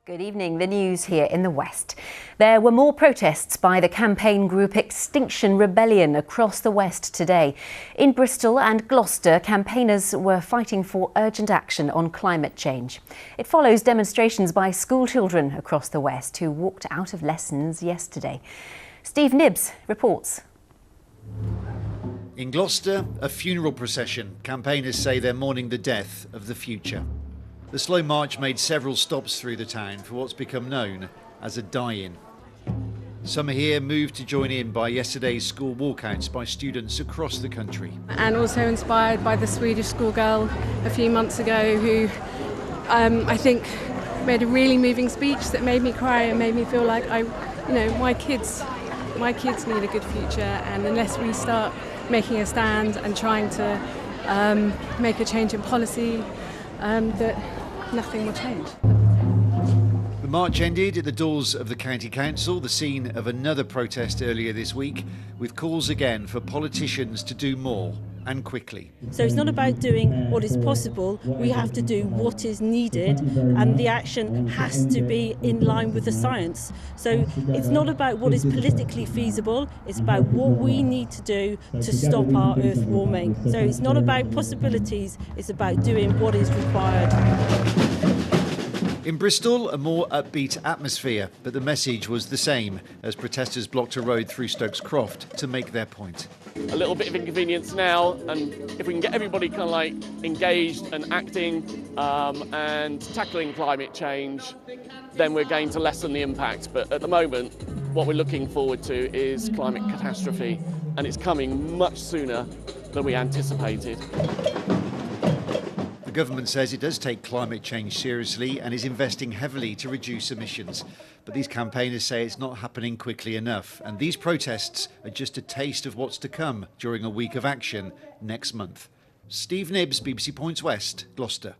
Good evening. The news here in the West. There were more protests by the campaign group Extinction Rebellion across the West today. In Bristol and Gloucester, campaigners were fighting for urgent action on climate change. It follows demonstrations by school children across the West who walked out of lessons yesterday. Steve Nibbs reports. In Gloucester, a funeral procession. Campaigners say they're mourning the death of the future. The slow march made several stops through the town for what's become known as a die-in. Some here moved to join in by yesterday's school walkouts by students across the country. And also inspired by the Swedish schoolgirl a few months ago who I think made a really moving speech that made me cry and made me feel like my kids need a good future, and unless we start making a stand and trying to make a change in policy, that nothing will change. The march ended at the doors of the County Council, the scene of another protest earlier this week, with calls again for politicians to do more and quickly. So it's not about doing what is possible, we have to do what is needed, and the action has to be in line with the science. So it's not about what is politically feasible, it's about what we need to do to stop our earth warming. So it's not about possibilities, it's about doing what is required. In Bristol, a more upbeat atmosphere, but the message was the same as protesters blocked a road through Stokes Croft to make their point. A little bit of inconvenience now, and if we can get everybody kind of like engaged and acting and tackling climate change, then we're going to lessen the impact. But at the moment, what we're looking forward to is climate catastrophe, and it's coming much sooner than we anticipated. The government says it does take climate change seriously and is investing heavily to reduce emissions. But these campaigners say it's not happening quickly enough, and these protests are just a taste of what's to come during a week of action next month. Steve Nibbs, BBC Points West, Gloucester.